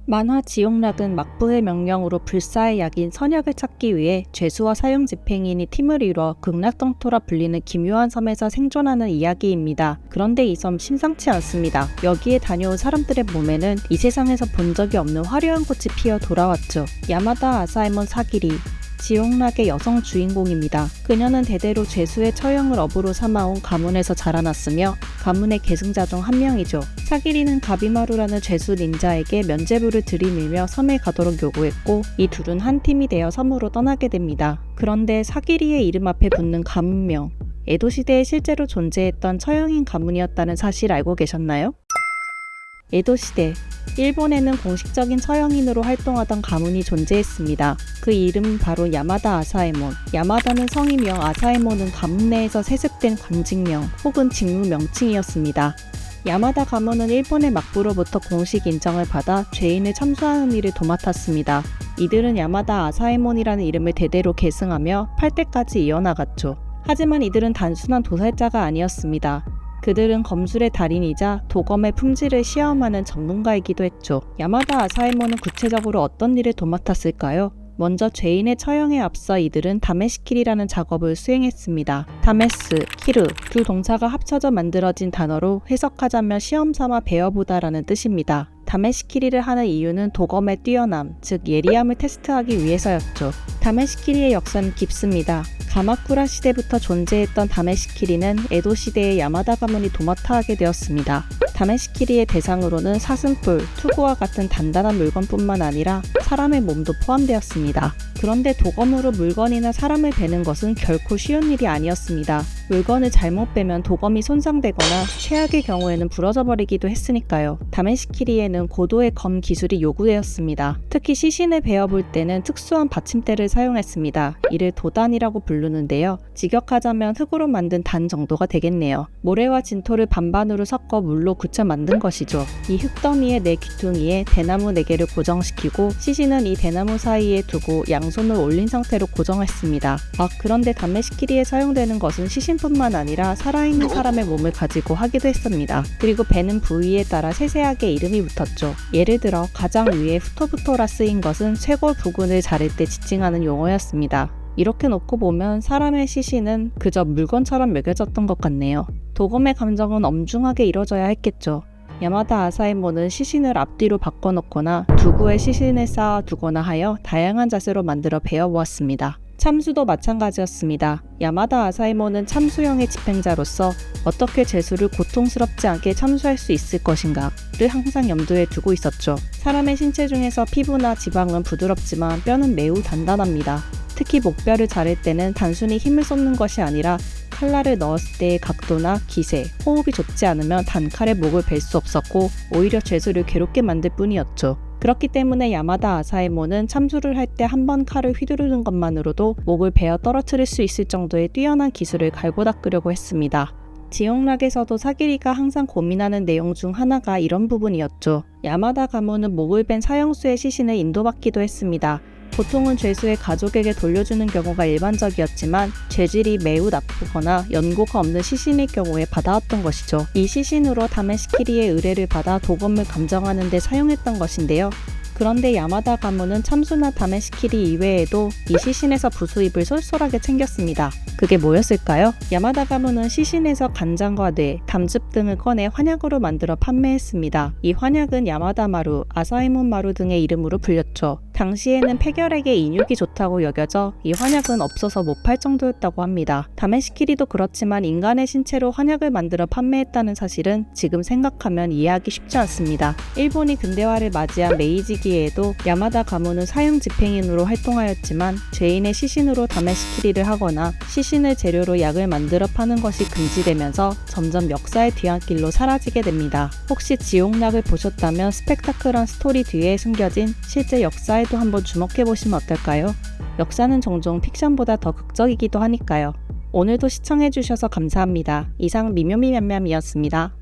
만화 지옥락은 막부의 명령으로 불사의 약인 선약을 찾기 위해 죄수와 사형 집행인이 팀을 이뤄 극락덩토라 불리는 기묘한 섬에서 생존하는 이야기입니다. 그런데 이 섬 심상치 않습니다. 여기에 다녀온 사람들의 몸에는 이 세상에서 본 적이 없는 화려한 꽃이 피어 돌아왔죠. 야마다 아사에몬 사기리, 지옥락의 여성 주인공입니다. 그녀는 대대로 죄수의 처형을 업으로 삼아온 가문에서 자라났으며 가문의 계승자 중 한 명이죠. 사기리는 가비마루라는 죄수 닌자에게 면죄부를 들이밀며 섬에 가도록 요구했고 이 둘은 한 팀이 되어 섬으로 떠나게 됩니다. 그런데 사기리의 이름 앞에 붙는 가문명, 에도시대에 실제로 존재했던 처형인 가문이었다는 사실 알고 계셨나요? 에도시대, 일본에는 공식적인 처형인으로 활동하던 가문이 존재했습니다. 그 이름은 바로 야마다 아사에몬. 야마다는 성이며 아사에몬은 가문 내에서 세습된 관직명 혹은 직무 명칭이었습니다. 야마다 가문은 일본의 막부로부터 공식 인정을 받아 죄인을 참수하는 일을 도맡았습니다. 이들은 야마다 아사에몬이라는 이름을 대대로 계승하며 8대까지 이어나갔죠. 하지만 이들은 단순한 도살자가 아니었습니다. 그들은 검술의 달인이자 도검의 품질을 시험하는 전문가이기도 했죠. 야마다 아사에몬은 구체적으로 어떤 일을 도맡았을까요? 먼저 죄인의 처형에 앞서 이들은 다메시키리라는 작업을 수행했습니다. 다메스, 키르 두 동사가 합쳐져 만들어진 단어로 해석하자면 시험삼아 배워보다라는 뜻입니다. 다메시키리를 하는 이유는 도검의 뛰어남, 즉 예리함을 테스트하기 위해서였죠. 다메시키리의 역사는 깊습니다. 가마쿠라 시대부터 존재했던 다메시키리는 에도 시대의 야마다 가문이 도맡아 하게 되었습니다. 다메시키리의 대상으로는 사슴뿔, 투구와 같은 단단한 물건뿐만 아니라 사람의 몸도 포함되었습니다. 그런데 도검으로 물건이나 사람을 베는 것은 결코 쉬운 일이 아니었습니다. 물건을 잘못 빼면 도검이 손상되거나 최악의 경우에는 부러져 버리기도 했으니까요. 다메시키리에는 고도의 검 기술이 요구되었습니다. 특히 시신을 베어볼 때는 특수한 받침대를 사용했습니다. 이를 도단이라고 부르는데요. 직역하자면 흙으로 만든 단 정도가 되겠네요. 모래와 진토를 반반으로 섞어 물로 굳혀 만든 것이죠. 이 흙더미의 네 귀퉁이에 대나무 4개를 고정시키고 시신은 이 대나무 사이에 두고 양손을 올린 상태로 고정했습니다. 그런데 다메시키리에 사용되는 것은 시신뿐만 아니라 살아있는 사람의 몸을 가지고 하기도 했습니다. 그리고 베는 부위에 따라 세세하게 이름이 붙었죠. 예를 들어 가장 위에 후토부토라 쓰인 것은 쇄골 부근을 자를 때 지칭하는 용어였습니다. 이렇게 놓고 보면 사람의 시신은 그저 물건처럼 먹여졌던 것 같네요. 도검의 감정은 엄중하게 이뤄져야 했겠죠. 야마다 아사에몬은 시신을 앞뒤로 바꿔놓거나 두구에 시신을 쌓아두거나 하여 다양한 자세로 만들어 베어보았습니다. 참수도 마찬가지였습니다. 야마다 아사에몬은 참수형의 집행자로서 어떻게 죄수를 고통스럽지 않게 참수할 수 있을 것인가를 항상 염두에 두고 있었죠. 사람의 신체 중에서 피부나 지방은 부드럽지만 뼈는 매우 단단합니다. 특히 목뼈를 자를 때는 단순히 힘을 쏟는 것이 아니라 칼날을 넣었을 때의 각도나 기세, 호흡이 좋지 않으면 단칼에 목을 벨 수 없었고 오히려 죄수를 괴롭게 만들 뿐이었죠. 그렇기 때문에 야마다 아사에몬은 참수를 할 때 한 번 칼을 휘두르는 것만으로도 목을 베어 떨어뜨릴 수 있을 정도의 뛰어난 기술을 갈고 닦으려고 했습니다. 지옥락에서도 사기리가 항상 고민하는 내용 중 하나가 이런 부분이었죠. 야마다 가문은 목을 벤 사형수의 시신을 인도받기도 했습니다. 보통은 죄수의 가족에게 돌려주는 경우가 일반적이었지만 죄질이 매우 나쁘거나 연고가 없는 시신일 경우에 받아왔던 것이죠. 이 시신으로 다메시키리의 의뢰를 받아 도검을 감정하는 데 사용했던 것인데요. 그런데 야마다 가문은 참수나 다메시키리 이외에도 이 시신에서 부수입을 쏠쏠하게 챙겼습니다. 그게 뭐였을까요? 야마다 가문은 시신에서 간장과 뇌, 담즙 등을 꺼내 환약으로 만들어 판매했습니다. 이 환약은 야마다 마루, 아사에몬 마루 등의 이름으로 불렸죠. 당시에는 폐결핵에 인육이 좋다고 여겨져 이 환약은 없어서 못 팔 정도였다고 합니다. 다메시키리도 그렇지만 인간의 신체로 환약을 만들어 판매했다는 사실은 지금 생각하면 이해하기 쉽지 않습니다. 일본이 근대화를 맞이한 메이지기에도 야마다 가문은 사형 집행인으로 활동하였지만 죄인의 시신으로 다메시키리를 하거나 시신을 재료로 약을 만들어 파는 것이 금지되면서 점점 역사의 뒤안길로 사라지게 됩니다. 혹시 지옥락을 보셨다면 스펙타클한 스토리 뒤에 숨겨진 실제 역사에도 한번 주목해보시면 어떨까요? 역사는 종종 픽션보다 더 극적이기도 하니까요. 오늘도 시청해주셔서 감사합니다. 이상 미묘미냠냠이었습니다.